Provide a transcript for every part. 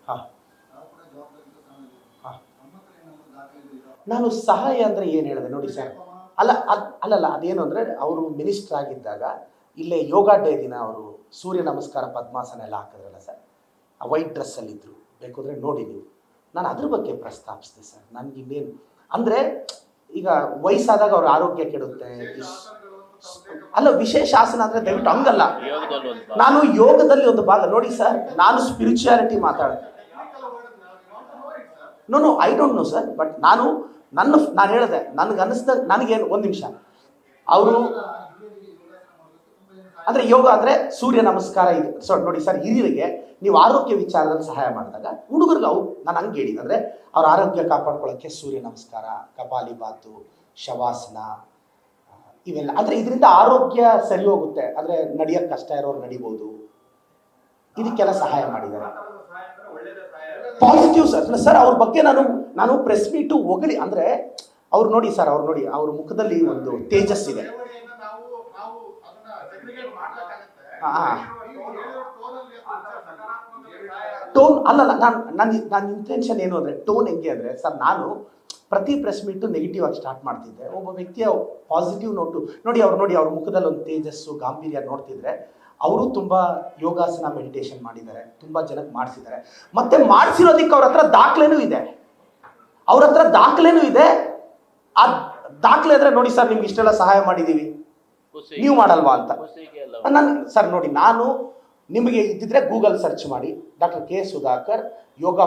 ಹಾಂ ಹಾಂ ನಾನು ಸಹಾಯ ಅಂದರೆ ಏನು ಹೇಳಿದೆ ನೋಡಿ ಸರ್, ಅಲ್ಲಲ್ಲ ಅದೇನು ಅಂದರೆ ಅವರು ಮಿನಿಸ್ಟರ್ ಆಗಿದ್ದಾಗ ಇಲ್ಲೇ ಯೋಗ ಡೇ ದಿನ ಅವರು ಸೂರ್ಯ ನಮಸ್ಕಾರ ಪದ್ಮಾಸನ ಎಲ್ಲ ಹಾಕಿದ್ರಲ್ಲ ಸರ್, ಆ ವೈಟ್ ಡ್ರೆಸ್ಸಲ್ಲಿದ್ದರು, ಬೇಕಾದ್ರೆ ನೋಡಿ ನೀವು. ನಾನು ಅದ್ರ ಬಗ್ಗೆ ಪ್ರಸ್ತಾಪಿಸಿದೆ ಸರ್. ನನಗೆ ಇನ್ನೇನು ಅಂದರೆ ಈಗ ವಯಸ್ಸಾದಾಗ ಅವ್ರ ಆರೋಗ್ಯ ಕೆಡುತ್ತೆ. ಅಲ್ಲ, ವಿಶೇಷ ಆಸನ ಅಂದರೆ ದಯವಿಟ್ಟು ಹಂಗಲ್ಲ. ನಾನು ಯೋಗದಲ್ಲಿ ಒಂದು ಭಾಗ ನೋಡಿ ಸರ್, ನಾನು ಸ್ಪಿರಿಚುಯಾಲಿಟಿ ಮಾತಾಡ್ತೀನಿ. No I don't know sir, but ನಾನು ಹೇಳಿದೆ, ನನಗೆ ಅನ್ನಿಸ್ದಾಗ ನನಗೇನು ಒಂದು ನಿಮಿಷ ಅವರು ಅಂದರೆ ಯೋಗ ಅಂದರೆ ಸೂರ್ಯ ನಮಸ್ಕಾರ ಇದೆ. ಸೊ ನೋಡಿ ಸರ್, ಹಿರಿಯರಿಗೆ ನೀವು ಆರೋಗ್ಯ ವಿಚಾರದಲ್ಲಿ ಸಹಾಯ ಮಾಡಿದಾಗ ಹುಡುಗರಿಗೆ ನಾನು ಹಂಗೆ ಹೇಳಿದೆ ಅಂದರೆ ಅವ್ರ ಆರೋಗ್ಯ ಕಾಪಾಡ್ಕೊಳ್ಳೋಕ್ಕೆ ಸೂರ್ಯ ನಮಸ್ಕಾರ, ಕಪಾಲಿ ಭಾತು, ಶವಾಸನ ಇವೆಲ್ಲ ಅಂದರೆ ಇದರಿಂದ ಆರೋಗ್ಯ ಸರಿ ಹೋಗುತ್ತೆ. ಅಂದರೆ ನಡೆಯೋಕ್ಕೆ ಕಷ್ಟ ಇರೋರು ನಡಿಬೋದು, ಇದಕ್ಕೆಲ್ಲ ಸಹಾಯ ಮಾಡಿದ್ದಾರೆ. ಪಾಸಿಟಿವ್ ಸರ್ ಅವ್ರ ಬಗ್ಗೆ ನಾನು ಪ್ರೆಸ್ ಮೀಟು ಹೊಗಳಿ ಅಂದರೆ ಅವ್ರು ನೋಡಿ ಸರ್, ಅವ್ರ ಮುಖದಲ್ಲಿ ಒಂದು ತೇಜಸ್ಸಿದೆ. ಟೋನ್ ಅಲ್ಲಲ್ಲ, ನನ್ನ ಇಂಟೆನ್ಷನ್ ಏನು ಅಂದರೆ ಟೋನ್ ಹೆಂಗೆ ಅಂದರೆ ಸರ್, ನಾನು ಪ್ರತಿ ಪ್ರೆಸ್ ಮೀಟು ನೆಗೆಟಿವ್ ಆಗಿ ಸ್ಟಾರ್ಟ್ ಮಾಡ್ತಿದ್ದೆ. ಒಬ್ಬ ವ್ಯಕ್ತಿಯ ಪಾಸಿಟಿವ್ ನೋಟು ನೋಡಿ ಅವ್ರ ಮುಖದಲ್ಲಿ ಒಂದು ತೇಜಸ್ಸು ಗಾಂಭೀರ್ಯ ನೋಡ್ತಿದ್ರೆ, ಅವರು ತುಂಬ ಯೋಗಾಸನ ಮೆಡಿಟೇಷನ್ ಮಾಡಿದ್ದಾರೆ, ತುಂಬ ಜನಕ್ಕೆ ಮಾಡಿಸಿದ್ದಾರೆ. ಮತ್ತೆ ಮಾಡಿಸಿರೋದಕ್ಕೆ ಅವ್ರ ಹತ್ರ ದಾಖಲೆನೂ ಇದೆ. ಆ ದಾಖಲೆ ಅಂದರೆ ನೋಡಿ ಸರ್, ನಿಮ್ಗೆ ಇಷ್ಟೆಲ್ಲ ಸಹಾಯ ಮಾಡಿದ್ದೀವಿ, ನೀವು ಮಾಡಲ್ವಾ ಅಂತ. ಸರ್ ನೋಡಿ, ನಾನು ನಿಮಗೆ ಇದ್ದಿದ್ರೆ ಗೂಗಲ್ ಸರ್ಚ್ ಮಾಡಿ ಡಾಕ್ಟರ್ ಕೆ ಸುಧಾಕರ್ ಯೋಗ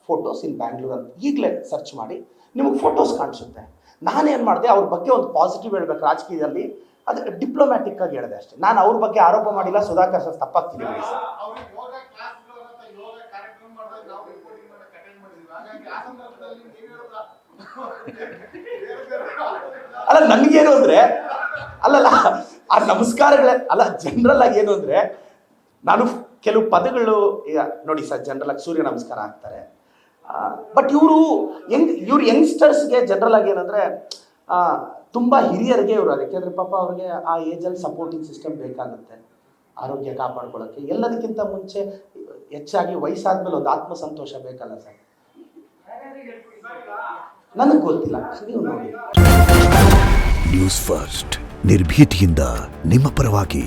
ಫೋಟೋಸ್ ಇನ್ ಬ್ಯಾಂಗ್ಳೂರ್ ಅಂತ ಈಗಲೇ ಸರ್ಚ್ ಮಾಡಿ ನಿಮಗೆ ಫೋಟೋಸ್ ಕಾಣಿಸುತ್ತೆ. ನಾನೇನು ಮಾಡಿದೆ, ಅವ್ರ ಬಗ್ಗೆ ಒಂದು ಪಾಸಿಟಿವ್ ಹೇಳ್ಬೇಕು ರಾಜಕೀಯದಲ್ಲಿ, ಅದು ಡಿಪ್ಲೊಮ್ಯಾಟಿಕ್ ಆಗಿ ಹೇಳಿದೆ ಅಷ್ಟೇ. ನಾನು ಅವ್ರ ಬಗ್ಗೆ ಆರೋಪ ಮಾಡಿಲ್ಲ. ಸುಧಾಕರ್ ಸರ್ ತಪ್ಪಾಗ್ತೀನಿ ಸರ್. ಅಲ್ಲ, ನನಗೇನು ಅಂದರೆ ಅಲ್ಲಲ್ಲ ಆ ನಮಸ್ಕಾರಗಳೇ ಅಲ್ಲ, ಜನರಲ್ ಆಗಿ ಏನು ಅಂದರೆ ನಾನು ಕೆಲವು ಪದಗಳು ಈಗ ನೋಡಿ ಸರ್, ಜನರಲ್ ಆಗಿ ಸೂರ್ಯ ನಮಸ್ಕಾರ ಹಾಕ್ತಾರೆ. ಬಟ್ ಇವರು ಯಂಗ್ಸ್ಟರ್ಸ್ಗೆ ಜನರಲ್ ಆಗಿ ಏನಂದರೆ ತುಂಬ ಹಿರಿಯರಿಗೆ ಇವರು, ಯಾಕೆಂದರೆ ಪಾಪ ಅವ್ರಿಗೆ ಆ ಏಜಲ್ಲಿ ಸಪೋರ್ಟಿಂಗ್ ಸಿಸ್ಟಮ್ ಬೇಕಾಗುತ್ತೆ ಆರೋಗ್ಯ ಕಾಪಾಡ್ಕೊಳ್ಳೋಕ್ಕೆ. ಎಲ್ಲದಕ್ಕಿಂತ ಮುಂಚೆ ಹೆಚ್ಚಾಗಿ ವಯಸ್ಸಾದ್ಮೇಲೆ ಒಂದು ಆತ್ಮಸಂತೋಷ ಬೇಕಲ್ಲ ಸರ್. ನನಗೆ ಗೊತ್ತಿಲ್ಲ, ನೀವು ನೋಡಿ. ನ್ಯೂಸ್ ಫಸ್ಟ್ ನಿರ್ಭೀತಿಯಿಂದ ನಿಮ್ಮ ಪರವಾಗಿ.